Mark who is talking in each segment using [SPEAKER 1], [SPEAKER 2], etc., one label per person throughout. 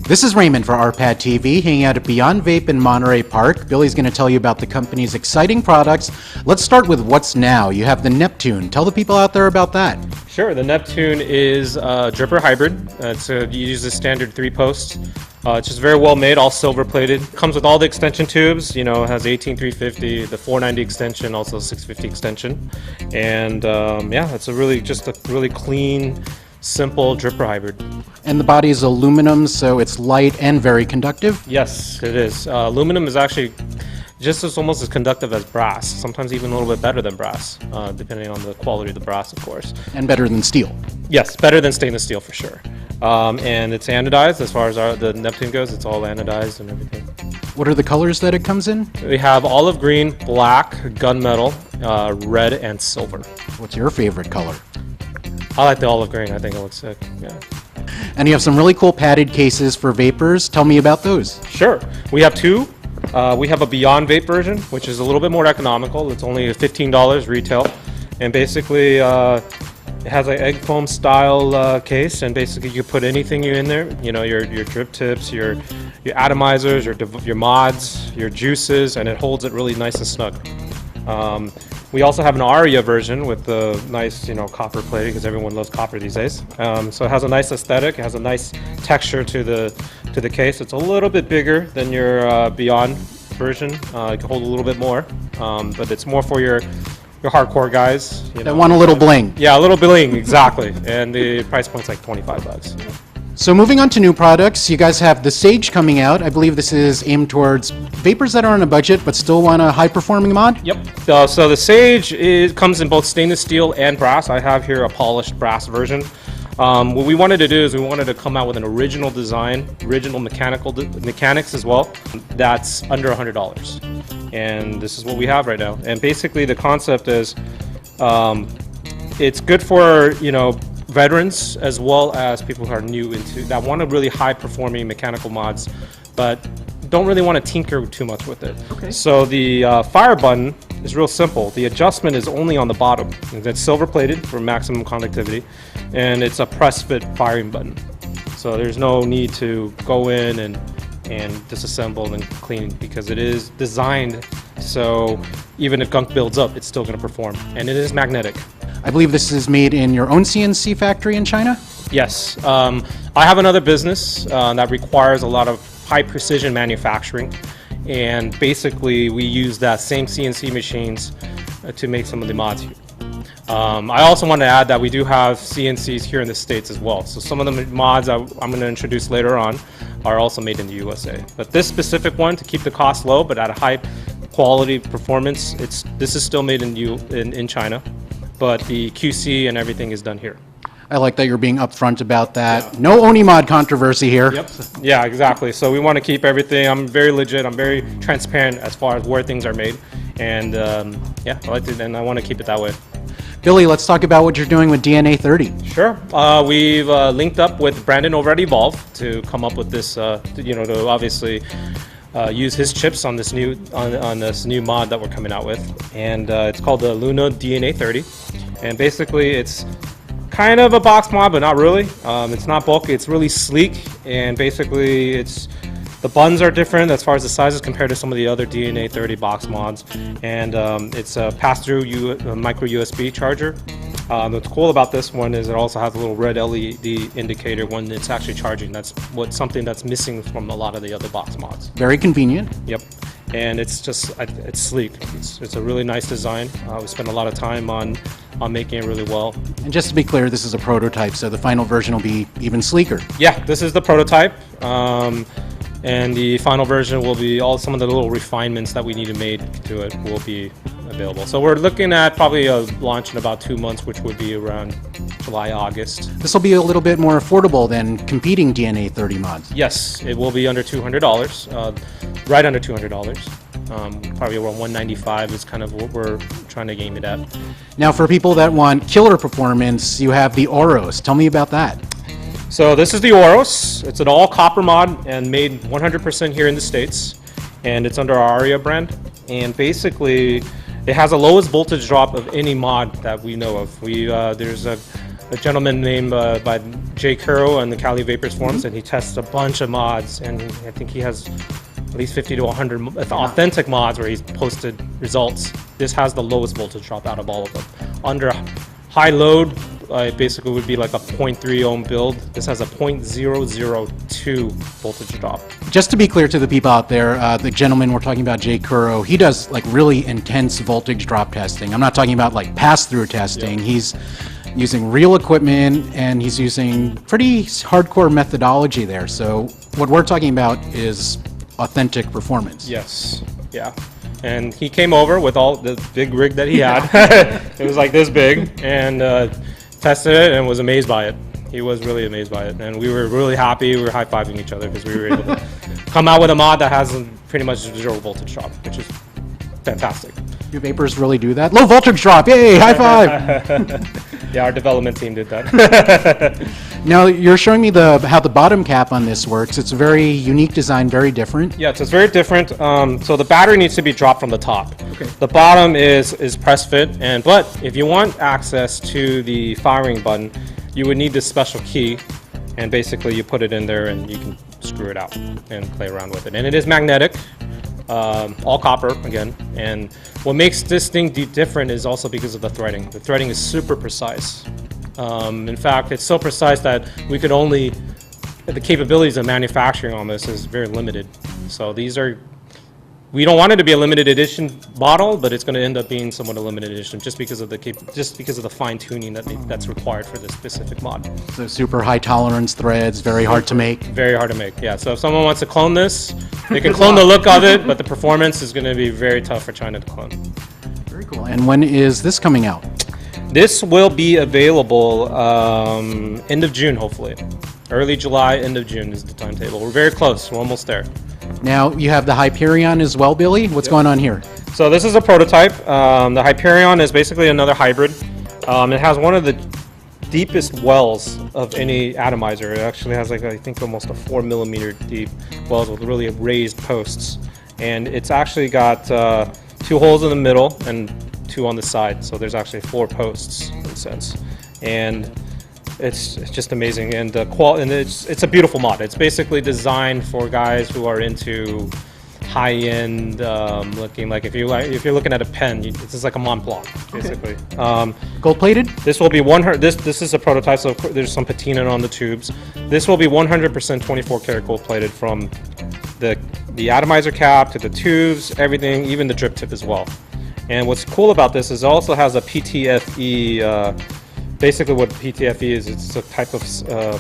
[SPEAKER 1] This is Raymond for RPAD TV, hanging out at Beyond Vape in Monterey Park. Billy's going to tell you about the company's exciting products. Let's start with what's now. You have the Neptune. Tell the people out there about that.
[SPEAKER 2] Sure. The Neptune is a dripper hybrid. You use a standard 3-post. It's just very well made, all silver plated. Comes with all the extension tubes. It has 18350, the 490 extension, also 650 extension, and it's a really clean, simple dripper hybrid.
[SPEAKER 1] And the body is aluminum, so it's light and very conductive?
[SPEAKER 2] Yes, it is. Aluminum is actually almost as conductive as brass, sometimes even a little bit better than brass, depending on the quality of the brass, of course.
[SPEAKER 1] And better than steel?
[SPEAKER 2] Yes, better than stainless steel for sure. And it's anodized as far as the Neptune goes. It's all anodized and everything.
[SPEAKER 1] What are the colors that it comes in?
[SPEAKER 2] We have olive green, black, gunmetal, red, and silver.
[SPEAKER 1] What's your favorite color?
[SPEAKER 2] I like the olive green. I think it looks sick. Yeah.
[SPEAKER 1] And you have some really cool padded cases for vapors. Tell me about those.
[SPEAKER 2] Sure. We have two. We have a Beyond Vape version, which is a little bit more economical. It's only $15 retail. And basically, it has an egg foam style case. And basically, you put anything in there. Your drip tips, your atomizers, your mods, your juices, and it holds it really nice and snug. We also have an Aria version with the nice, copper plating, because everyone loves copper these days. So it has a nice aesthetic. It has a nice texture to the case. It's a little bit bigger than your Beyond version. It can hold a little bit more, but it's more for your hardcore guys.
[SPEAKER 1] That want a little bling.
[SPEAKER 2] Yeah, a little bling, exactly. And the price point's like $25.
[SPEAKER 1] So moving on to new products, you guys have the Sage coming out. I believe this is aimed towards vapors that are on a budget but still want a high-performing mod?
[SPEAKER 2] Yep. So the Sage comes in both stainless steel and brass. I have here a polished brass version. What we wanted to do is we wanted to come out with an original design, original mechanics as well, that's under $100. And this is what we have right now. And basically the concept is it's good for, veterans as well as people who are new that want a really high performing mechanical mods but don't really want to tinker too much with it.
[SPEAKER 1] Okay.
[SPEAKER 2] So the fire button is real simple. The adjustment is only on the bottom. It's silver plated for maximum conductivity, and it's a press fit firing button. So there's no need to go in and disassemble and clean, because it is designed so even if gunk builds up, it's still going to perform, and it is magnetic.
[SPEAKER 1] I believe this is made in your own CNC factory in China?
[SPEAKER 2] Yes. I have another business that requires a lot of high precision manufacturing, and basically we use that same CNC machines to make some of the mods here. I also want to add that we do have CNCs here in the States as well. So some of the mods I'm going to introduce later on are also made in the USA. But this specific one, to keep the cost low but at a high quality performance, this is still made in China. But the QC and everything is done here.
[SPEAKER 1] I like that you're being upfront about that. Yeah. No Onimod controversy here.
[SPEAKER 2] Yep. Yeah, exactly. So we want to keep everything. I'm very legit. I'm very transparent as far as where things are made. And I like it, and I want to keep it that way.
[SPEAKER 1] Billy, let's talk about what you're doing with DNA 30.
[SPEAKER 2] Sure. We've linked up with Brandon over at Evolve to come up with this, to obviously use his chips on this new mod that we're coming out with, and it's called the Luna DNA 30. And basically, it's kind of a box mod, but not really. It's not bulky. It's really sleek, and basically, the buttons are different as far as the sizes compared to some of the other DNA 30 box mods, and it's a pass-through micro USB charger. What's cool about this one is it also has a little red LED indicator when it's actually charging. That's something that's missing from a lot of the other box mods.
[SPEAKER 1] Very convenient.
[SPEAKER 2] Yep. And it's sleek. It's a really nice design. We spent a lot of time on making it really well.
[SPEAKER 1] And just to be clear, this is a prototype, so the final version will be even sleeker.
[SPEAKER 2] Yeah, this is the prototype. And the final version will be some of the little refinements that we need to make to it will be available. So we're looking at probably a launch in about 2 months, which would be around July, August.
[SPEAKER 1] This will be a little bit more affordable than competing DNA 30 mods.
[SPEAKER 2] Yes, it will be under $200, right under $200. Probably around $195 is kind of what we're trying to game it at.
[SPEAKER 1] Now for people that want killer performance, you have the Oros. Tell me about that.
[SPEAKER 2] So this is the Oros. It's an all copper mod and made 100% here in the States, and it's under our Aria brand. And basically, it has the lowest voltage drop of any mod that we know of. There's a gentleman named by Jay Curro on the Cali Vapors forums, and he tests a bunch of mods, and I think he has at least 50 to 100 authentic mods where he's posted results. This has the lowest voltage drop out of all of them. Under high load, it basically would be like a 0.3 ohm build. This has a 0.002 voltage drop.
[SPEAKER 1] Just to be clear to the people out there, the gentleman we're talking about, Jay Curro, he does like really intense voltage drop testing. I'm not talking about like pass-through testing. He's using real equipment and he's using pretty hardcore methodology there. So what we're talking about is authentic performance.
[SPEAKER 2] Yes, yeah. And he came over with all the big rig that he had. It was like this big, and tested it and was amazed by it. He was really amazed by it, and we were really happy. We were high-fiving each other because we were able to come out with a mod that has pretty much zero voltage drop, which is fantastic.
[SPEAKER 1] Do vapors really do that? Low voltage drop, yay, high five!
[SPEAKER 2] Yeah, our development team did that.
[SPEAKER 1] Now you're showing me how the bottom cap on this works. It's a very unique design, very different.
[SPEAKER 2] Yeah, so it's very different. So the battery needs to be dropped from the top.
[SPEAKER 1] Okay.
[SPEAKER 2] The bottom is press fit, but if you want access to the firing button, you would need this special key, and basically you put it in there and you can screw it out and play around with it. And it is magnetic, all copper again. And what makes this thing different is also because of the threading. The threading is super precise. In fact, it's so precise that the capabilities of manufacturing on this is very limited. So we don't want it to be a limited edition model, but it's going to end up being somewhat a limited edition just because of the fine tuning that's required for this specific mod.
[SPEAKER 1] So super high tolerance threads, very hard to make.
[SPEAKER 2] Very hard to make, yeah. So if someone wants to clone this, they can clone the look of it, but the performance is going to be very tough for China to clone.
[SPEAKER 1] Very cool. And when is this coming out?
[SPEAKER 2] This will be available end of June, hopefully. Early July, end of June is the timetable. We're very close. We're almost there.
[SPEAKER 1] Now you have the Hyperion as well, Billy. What's going on here?
[SPEAKER 2] So this is a prototype. The Hyperion is basically another hybrid. It has one of the deepest wells of any atomizer. It actually has like, I think, almost a 4 millimeter deep wells with really raised posts. And it's actually got 2 holes in the middle and 2 on the side. So there's actually 4 posts in a sense. And it's just amazing, and it's a beautiful mod. It's basically designed for guys who are into high-end looking. Like if you're looking at a pen, this is like a Mont Blanc, basically.
[SPEAKER 1] Okay. Gold-plated?
[SPEAKER 2] This will be 100. This is a prototype, so there's some patina on the tubes. This will be 100% 24 karat gold-plated from the atomizer cap to the tubes, everything, even the drip tip as well. And what's cool about this is it also has a PTFE. Basically what PTFE is, it's a type of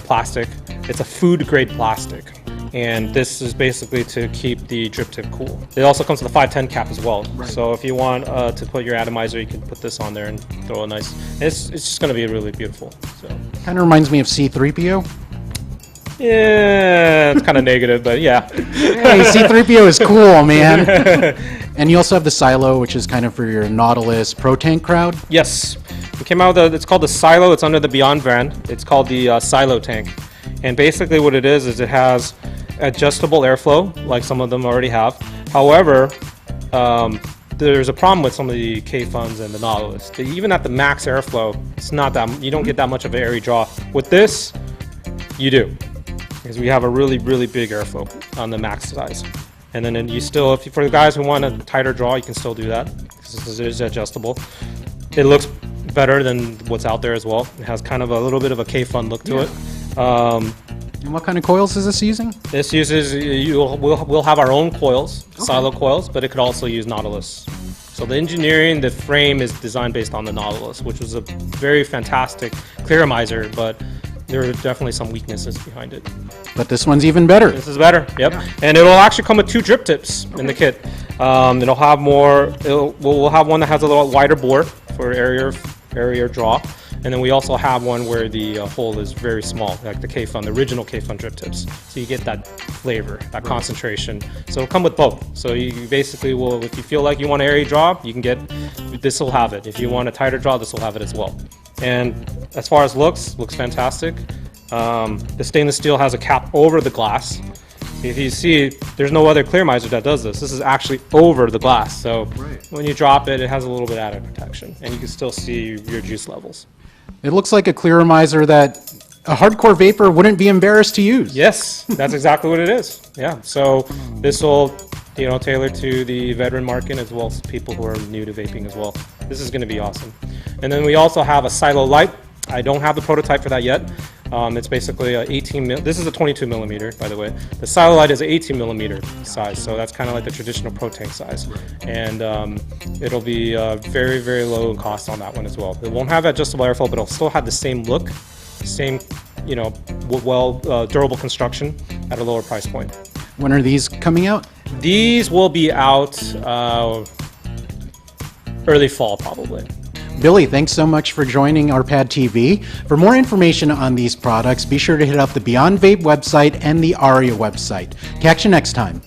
[SPEAKER 2] plastic. It's a food-grade plastic. And this is basically to keep the drip tip cool. It also comes with a 510 cap as well. Right. So if you want to put your atomizer, you can put this on there and throw a nice... It's just going to be really beautiful. So.
[SPEAKER 1] Kind of reminds me of C-3PO.
[SPEAKER 2] Yeah, it's kind of negative, but yeah.
[SPEAKER 1] Hey, C-3PO is cool, man. And you also have the Silo, which is kind of for your Nautilus Pro Tank crowd.
[SPEAKER 2] Yes. We came out with it's called the Silo. It's under the Beyond brand. It's called the Silo tank. And basically what it is it has adjustable airflow, like some of them already have. However, there's a problem with some of the K-Funs and the Nautilus. Even at the max airflow, it's not that, you don't get that much of an airy draw. With this, you do. Because we have a really, really big airflow on the max size. And then you still, for the guys who want a tighter draw, you can still do that. Because it is adjustable. It looks better than what's out there as well. It has kind of a little bit of a K-Fun look to it.
[SPEAKER 1] And what kind of coils is this using?
[SPEAKER 2] This uses, we'll have our own coils, okay. Silo coils, but it could also use Nautilus. So the engineering, the frame is designed based on the Nautilus, which was a very fantastic clearomizer, but there are definitely some weaknesses behind it.
[SPEAKER 1] But this one's even better.
[SPEAKER 2] This is better, yep. Yeah. And it'll actually come with 2 drip tips in the kit. It'll have more, we'll have one that has a little wider bore for area draw. And then we also have one where the hole is very small, like the K-Fun, the original K-Fun drip tips. So you get that flavor, that concentration. So it'll come with both. So you basically will, if you feel like you want an area draw, you can get, this will have it. If you want a tighter draw, this will have it as well. And as far as looks fantastic. The stainless steel has a cap over the glass. If you see, there's no other clearomizer that does this. This is actually over the glass. So when you drop it, it has a little bit added protection. And you can still see your juice levels.
[SPEAKER 1] It looks like a clearomizer that a hardcore vapor wouldn't be embarrassed to use.
[SPEAKER 2] Yes, that's exactly what it is. Yeah, so this will, tailor to the veteran market as well as people who are new to vaping as well. This is going to be awesome. And then we also have a silo light. I don't have the prototype for that yet. It's basically a 18 mil. This is a 22 millimeter, by the way. The silo light is an 18 millimeter size, so that's kind of like the traditional pro tank size. And it'll be very, very low in cost on that one as well. It won't have adjustable airflow, but it'll still have the same look, same, durable construction at a lower price point.
[SPEAKER 1] When are these coming out?
[SPEAKER 2] These will be out early fall, probably.
[SPEAKER 1] Billy, thanks so much for joining our Pad TV. For more information on these products, be sure to hit up the Beyond Vape website and the ARIA website. Catch you next time.